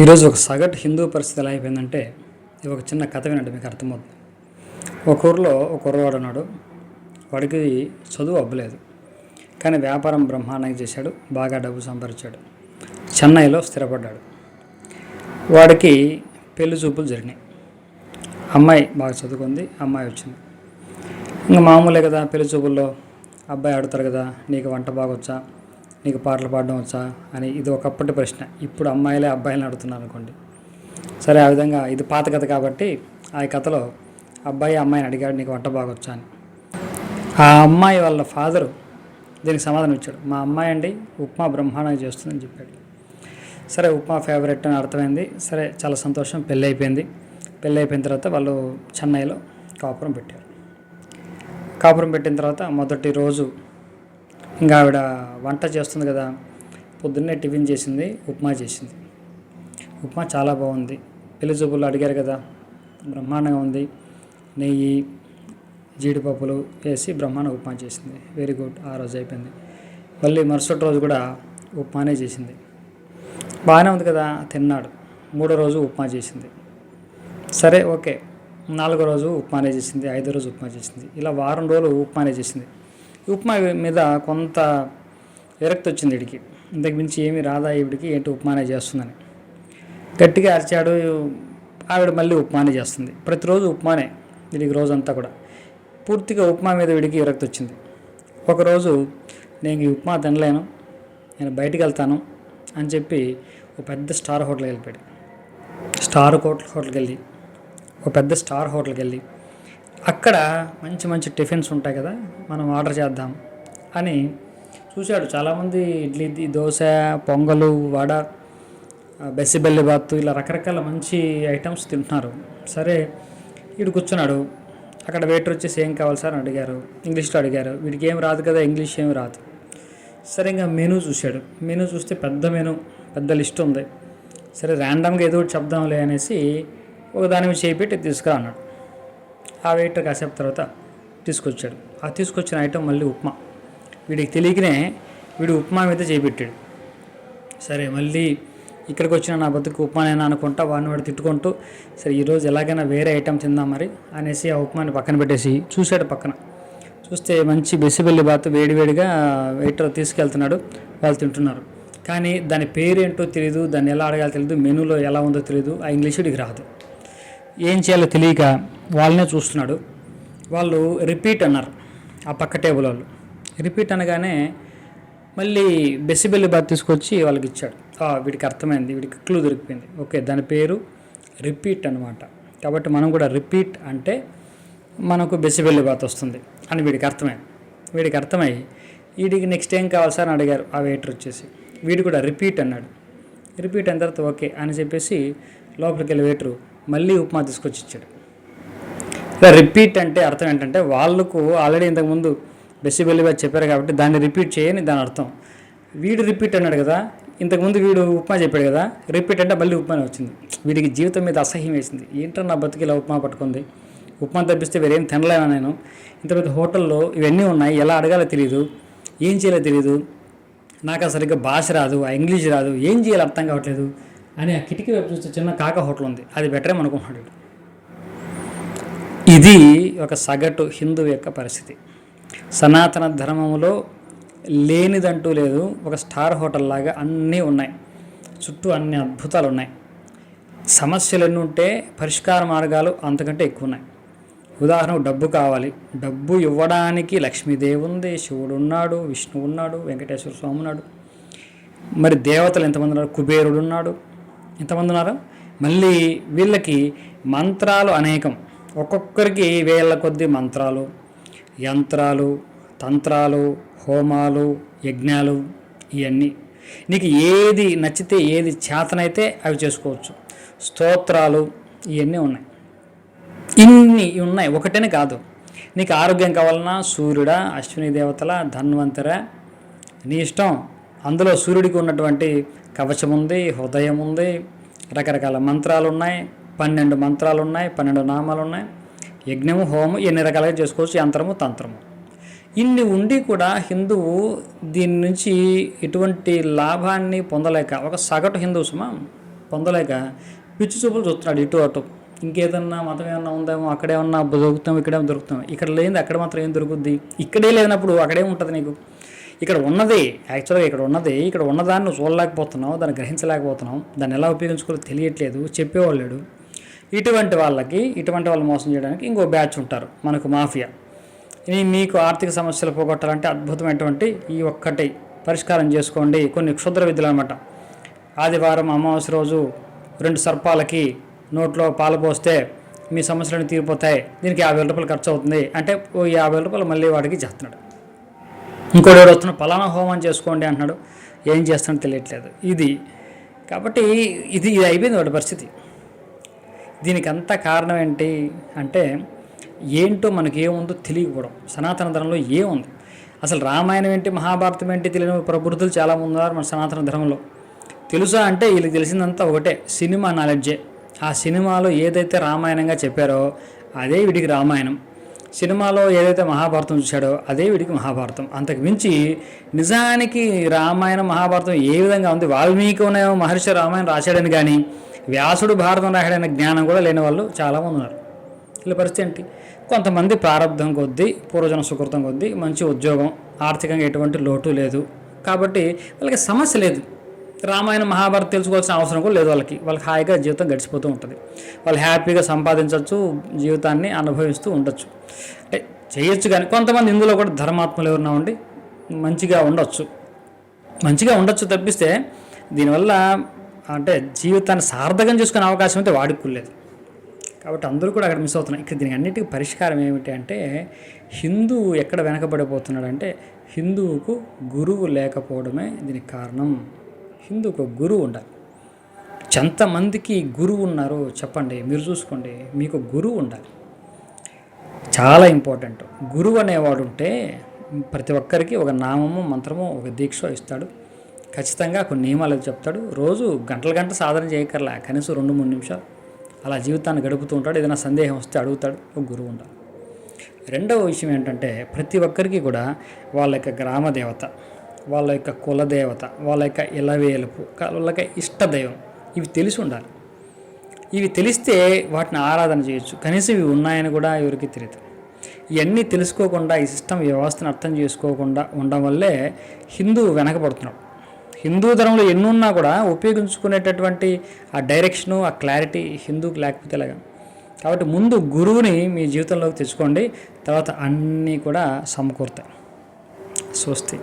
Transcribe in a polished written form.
ఈరోజు ఒక సగటు హిందూ పరిస్థితి ఎలా అయిపోయిందంటే, ఇది ఒక చిన్న కథ వినండి మీకు అర్థమవుతుంది. ఒక ఊరిలో ఒక కుర్రవాడు ఉన్నాడు. వాడికి చదువు అవ్వలేదు, కానీ వ్యాపారం బ్రహ్మాండంగా చేశాడు, బాగా డబ్బు సంపాదించాడు, చెన్నైలో స్థిరపడ్డాడు. వాడికి పెళ్లి చూపులు జరిగినాయి. అమ్మాయి బాగా చదువుకుంది, అమ్మాయి వచ్చింది. ఇంకా మామూలే కదా, పెళ్లి చూపుల్లో అబ్బాయి ఆడుతారు కదా, నీకు వంట బాగొచ్చా, నీకు పాటలు పాడడం వచ్చా అని. ఇది ఒకప్పటి ప్రశ్న. ఇప్పుడు అమ్మాయిలే అబ్బాయిలను అడుగుతున్నారు అనుకోండి. సరే, ఆ విధంగా ఇది పాత కథ కాబట్టి ఆ కథలో అబ్బాయి అమ్మాయిని అడిగాడు, నీకు వంట బాగొచ్చా అని. ఆ అమ్మాయి వాళ్ళ ఫాదరు దీనికి సమాధానం ఇచ్చాడు, మా అమ్మాయి అండి ఉప్మా బ్రహ్మాండంగా చేస్తుందని చెప్పాడు. సరే, ఉప్మా ఫేవరెట్ అని అర్థమైంది. సరే, చాలా సంతోషం. పెళ్ళి అయిపోయింది. పెళ్ళి అయిపోయిన తర్వాత వాళ్ళు చెన్నైలో కాపురం పెట్టారు. కాపురం పెట్టిన తర్వాత మొదటి రోజు ఇంకా ఆవిడ వంట చేస్తుంది కదా, పొద్దున్నే టిఫిన్ చేసింది, ఉప్మా చేసింది. ఉప్మా చాలా బాగుంది. పెళ్లి చూపులు అడిగారు కదా, బ్రహ్మాండంగా ఉంది. నెయ్యి, జీడిపప్పులు వేసి బ్రహ్మాండ ఉప్మా చేసింది. Very good. ఆ రోజు అయిపోయింది. మళ్ళీ మరుసటి రోజు కూడా ఉప్మానే చేసింది. బాగానే ఉంది కదా, తిన్నాడు. మూడో రోజు ఉప్మా చేసింది. సరే, ఓకే. నాలుగో రోజు ఉప్మానే చేసింది. ఐదో రోజు ఉప్మా చేసింది. ఇలా వారం రోజులు ఉప్మానే చేసింది. ఉప్మా మీద కొంత విరక్తి వచ్చింది వీడికి. ఇంతకు మించి ఏమీ రాదా ఈవిడికి, ఏంటి ఉప్మానే చేస్తుందని గట్టిగా అరిచాడు. ఆవిడ మళ్ళీ ఉప్మానే చేస్తుంది. ప్రతిరోజు ఉప్మానే వీడికి రోజంతా కూడా. పూర్తిగా ఉప్మా మీద వీడికి విరక్తి వచ్చింది. ఒకరోజు నేను ఈ ఉప్మా తినలేను, నేను బయటికి వెళ్తాను అని చెప్పి ఒక పెద్ద స్టార్ హోటల్కి వెళ్ళిపోయాడు. పెద్ద స్టార్ హోటల్కి వెళ్ళి అక్కడ మంచి మంచి టిఫిన్స్ ఉంటాయి కదా, మనం ఆర్డర్ చేద్దాం అని చూశాడు. చాలామంది ఇడ్లీ, దోశ, పొంగలు, వడ, బెసిబెల్లి బాత్, ఇలా రకరకాల మంచి ఐటమ్స్ తింటున్నారు. సరే, వీడు కూర్చున్నాడు. అక్కడ వెయిటర్ వచ్చేసి ఏం కావాలి సార్ అని అడిగారు. ఇంగ్లీష్లో అడిగారు. వీడికి ఏం రాదు కదా, ఇంగ్లీష్ ఏమి రాదు. సరే, ఇంకా మెనూ చూశాడు. మెనూ చూస్తే పెద్ద లిస్ట్ ఉంది. సరే, ర్యాండమ్గా ఏదో ఒకటి చెప్దాంలే అనేసి ఒక దాని మీద చేపెట్టి తీసుకురా అన్నాడు. ఆ వెయిటర్ కాసేపు తర్వాత తీసుకొచ్చాడు. ఆ తీసుకొచ్చిన ఐటెం మళ్ళీ ఉప్మా. వీడికి తెలియకనే వీడు ఉప్మా మీద చేపెట్టాడు. సరే, మళ్ళీ ఇక్కడికి వచ్చిన నా బతుకు ఉప్మానైనా అనుకుంటా వాడిని తిట్టుకుంటూ, సరే ఈరోజు ఎలాగైనా వేరే ఐటెం తిందాం మరి అనేసి ఆ ఉప్మాని పక్కన పెట్టేసి చూశాడు. పక్కన చూస్తే మంచి బెసిబెల్లి బాత్ వేడివేడిగా వెయిటర్ తీసుకెళ్తున్నాడు. వాళ్ళు తింటున్నారు. కానీ దాని పేరేంటో తెలియదు, దాన్ని ఎలా అడగాలో తెలియదు, మెనూలో ఎలా ఉందో తెలియదు, ఆ ఇంగ్లీష్ వీడికి రాదు. ఏం చేయాలో తెలియక వాళ్ళనే చూస్తున్నాడు. వాళ్ళు రిపీట్ అన్నారు, ఆ పక్క టేబుల్ వాళ్ళు. రిపీట్ అనగానే మళ్ళీ బెసిబెల్లి బాత్ తీసుకొచ్చి వాళ్ళకి ఇచ్చాడు. వీడికి అర్థమైంది, వీడికి క్లూ దొరికిపోయింది. ఓకే, దాని పేరు రిపీట్ అనమాట. కాబట్టి మనం కూడా రిపీట్ అంటే మనకు బెసిబెల్లి బాత్ వస్తుంది అని వీడికి అర్థమై వీడికి నెక్స్ట్ ఏం కావాలి సార్ అని అడిగారు ఆ వెయిటర్ వచ్చేసి. వీడు కూడా రిపీట్ అన్నాడు. రిపీట్ అయిన తర్వాత ఓకే అని చెప్పేసి లోపలికి వెళ్ళి వెయిటరు మళ్ళీ ఉప్మా తీసుకొచ్చి ఇచ్చాడు. ఇలా రిపీట్ అంటే అర్థం ఏంటంటే, వాళ్ళకు ఆల్రెడీ ఇంతకుముందు బెసిబెల్లి బాత్ చెప్పారు కాబట్టి దాన్ని రిపీట్ చేయని దాని అర్థం. వీడు రిపీట్ అన్నాడు కదా, ఇంతకుముందు వీడు ఉప్మా చెప్పాడు కదా, రిపీట్ అంటే మళ్ళీ ఉప్మానే వచ్చింది. వీడికి జీవితం మీద అసహ్యం వేసింది. ఏంటో నా బతికి ఇలా ఉప్మా పట్టుకుంది, ఉప్మా తప్పిస్తే వేరేం తినలేనా నేను, ఇంత పెద్ద హోటల్లో ఇవన్నీ ఉన్నాయి, ఎలా అడగాలో తెలియదు, ఏం చేయాలో తెలియదు, నాకు సరిగ్గా భాష రాదు, ఆ ఇంగ్లీష్ రాదు, ఏం చేయాలో అర్థం కావట్లేదు అని ఆ కిటికీ వైపు చూస్తే చిన్న కాక హోటల్ ఉంది, అది బెటరే అనుకుంటున్నాడు. ఇది ఒక సగటు హిందూ యొక్క పరిస్థితి. సనాతన ధర్మంలో లేనిదంటూ లేదు. ఒక స్టార్ హోటల్ లాగా అన్నీ ఉన్నాయి, చుట్టూ అన్ని అద్భుతాలు ఉన్నాయి. సమస్యలు ఎన్ని ఉంటే పరిష్కార మార్గాలు అంతకంటే ఎక్కువ ఉన్నాయి. ఉదాహరణకు డబ్బు కావాలి, డబ్బు ఇవ్వడానికి లక్ష్మీదేవి ఉంది, శివుడు ఉన్నాడు, విష్ణువు ఉన్నాడు, వెంకటేశ్వర స్వామి ఉన్నాడు, మరి దేవతలు ఎంతమంది ఉన్నారు, కుబేరుడు ఉన్నాడు, ఎంతమంది ఉన్నారు. మళ్ళీ వీళ్ళకి మంత్రాలు అనేకం, ఒక్కొక్కరికి వేల కొద్ది మంత్రాలు, యంత్రాలు, తంత్రాలు, హోమాలు, యజ్ఞాలు, ఇవన్నీ నీకు ఏది నచ్చితే ఏది చేతనైతే అవి చేసుకోవచ్చు. స్తోత్రాలు, ఇవన్నీ ఉన్నాయి. ఇన్ని ఉన్నాయి, ఒకటేనే కాదు. నీకు ఆరోగ్యం కావాలన్నా సూర్యుడా, అశ్విని దేవతల, ధన్వంతర, నీ ఇష్టం. అందులో సూర్యుడికి ఉన్నటువంటి కవచం ఉంది, హృదయం ఉంది, రకరకాల మంత్రాలు ఉన్నాయి, 12 మంత్రాలు ఉన్నాయి, 12 నామాలు ఉన్నాయి, యజ్ఞము, హోమం, ఎన్ని రకాలుగా చేసుకోవచ్చు, యంత్రము, తంత్రము. ఇన్ని ఉండి కూడా హిందువు దీని నుంచి ఎటువంటి లాభాన్ని పొందలేక, ఒక సగటు హిందువు సుమా పొందలేక పిచ్చి చూపులు చూస్తున్నాడు ఇటు అటు. ఇంకేదన్నా మతం ఏమన్నా ఉందేమో, అక్కడేమన్నా దొరుకుతాం, ఇక్కడేమో దొరుకుతాం. ఇక్కడ లేనిది అక్కడ మాత్రం ఏం దొరుకుద్ది? ఇక్కడే లేనప్పుడు అక్కడే ఉంటుంది నీకు. ఇక్కడ ఉన్నది యాక్చువల్గా ఇక్కడ ఉన్నదాన్ని నువ్వు చూడలేకపోతున్నావు, దాన్ని గ్రహించలేకపోతున్నావు, దాన్ని ఎలా ఉపయోగించుకోవాలో తెలియట్లేదు, చెప్పేవాళ్ళు లేడు. ఇటువంటి వాళ్ళని మోసం చేయడానికి ఇంకో బ్యాచ్ ఉంటారు, మనకు మాఫియా. మీకు ఆర్థిక సమస్యలు పోగొట్టాలంటే అద్భుతమైనటువంటి ఈ ఒక్కటి పరిష్కారం చేసుకోండి. కొన్ని క్షుద్ర విద్యలు అనమాట. ఆదివారం అమావాస్య రోజు 2 సర్పాలకి నోట్లో పాలు పోస్తే మీ సమస్యలను తీరిపోతాయి, దీనికి 50,000 రూపాయలు ఖర్చు అవుతుంది అంటే ఓ 50,000 రూపాయలు మళ్ళీ వాడికి చేస్తున్నాడు. ఇంకోటి ఎవరు వస్తున్నాడు, పలానా హోమం చేసుకోండి అంటున్నాడు, ఏం చేస్తాడో తెలియట్లేదు. కాబట్టి ఇది అయిపోయింది వాడి పరిస్థితి. దీనికి అంతా కారణం ఏంటి అంటే ఏంటో మనకి ఏముందో తెలియకపోవడం. సనాతన ధర్మంలో ఏముంది అసలు? రామాయణం ఏంటి, మహాభారతం ఏంటి తెలియని ప్రబుద్ధులు చాలామంది ఉన్నారు మన సనాతన ధర్మంలో. తెలుసా అంటే వీళ్ళకి తెలిసిందంతా ఒకటే, సినిమా నాలెడ్జే. ఆ సినిమాలో ఏదైతే రామాయణంగా చెప్పారో అదే వీడికి రామాయణం, సినిమాలో ఏదైతే మహాభారతం చూశాడో అదే వీడికి మహాభారతం. అంతకు మించి నిజానికి రామాయణం మహాభారతం ఏ విధంగా ఉంది, వాల్మీకి మహర్షి రామాయణం రాశాడని కానీ వ్యాసుడు భారతం రాశాడనే జ్ఞానం కూడా లేని వాళ్ళు చాలామంది ఉన్నారు. వీళ్ళ పరిస్థితి ఏంటి? కొంతమంది ప్రారంధం కొద్దీ, పూర్వజన సుకృతం కొద్దీ మంచి ఉద్యోగం, ఆర్థికంగా ఎటువంటి లోటు లేదు కాబట్టి వాళ్ళకి సమస్య లేదు. రామాయణం మహాభారతం తెలుసుకోవాల్సిన అవసరం కూడా లేదు వాళ్ళకి హాయిగా జీవితం గడిచిపోతూ ఉంటుంది. వాళ్ళు హ్యాపీగా సంపాదించవచ్చు, జీవితాన్ని అనుభవిస్తూ ఉండొచ్చు. అంటే చేయొచ్చు. కానీ కొంతమంది ఇందులో కూడా ధర్మాత్మలు ఎవరున్నా ఉండి మంచిగా ఉండొచ్చు తప్పిస్తే దీనివల్ల అంటే జీవితాన్ని సార్థకం చేసుకునే అవకాశం అయితే వాడికి లేదు. కాబట్టి అందరూ కూడా అక్కడ మిస్ అవుతున్నారు. ఇక్కడ దీనికి అన్నిటికీ పరిష్కారం ఏమిటి అంటే, హిందువు ఎక్కడ వెనకబడిపోతున్నాడంటే హిందువుకు గురువు లేకపోవడమే దీనికి కారణం. హిందువుకు గురువు ఉండాలి. ఎంతమందికి గురువు ఉన్నారు చెప్పండి, మీరు చూసుకోండి. మీకు గురువు ఉండాలి, చాలా ఇంపార్టెంట్. గురువు అనేవాడు ఉంటే ప్రతి ఒక్కరికి ఒక నామము, మంత్రము, ఒక దీక్ష ఇస్తాడు. ఖచ్చితంగా కొన్ని నియమాలు చెప్తాడు. రోజు గంటల సాధన చేయకర్లా, కనీసం 2-3 నిమిషాలు అలా జీవితాన్ని గడుపుతూ ఉంటాడు. ఏదైనా సందేహం వస్తే అడుగుతాడు. ఒక గురువు ఉండాలి. రెండవ విషయం ఏంటంటే ప్రతి ఒక్కరికి కూడా వాళ్ళ యొక్క గ్రామ దేవత, వాళ్ళ యొక్క కులదేవత, వాళ్ళ యొక్క ఇలవేలుపు, వాళ్ళ యొక్క ఇష్టదైవం ఇవి తెలిసి ఉండాలి. ఇవి తెలిస్తే వాటిని ఆరాధన చేయొచ్చు. కనీసం ఇవి ఉన్నాయని కూడా ఎవరికి తెలియదు. ఇవన్నీ తెలుసుకోకుండా, ఈ సిస్టమ్ వ్యవస్థను అర్థం చేసుకోకుండా ఉండడం వల్లే హిందూ వెనకబడుతున్నాడు. హిందూ ధర్మంలో ఎన్నున్నా కూడా ఉపయోగించుకునేటటువంటి ఆ డైరెక్షను, ఆ క్లారిటీ హిందూకి లేకపోతే ఎలాగా. కాబట్టి ముందు గురువుని మీ జీవితంలోకి తెచ్చుకోండి, తర్వాత అన్నీ కూడా సమకూరుతాయి. స్వస్తి.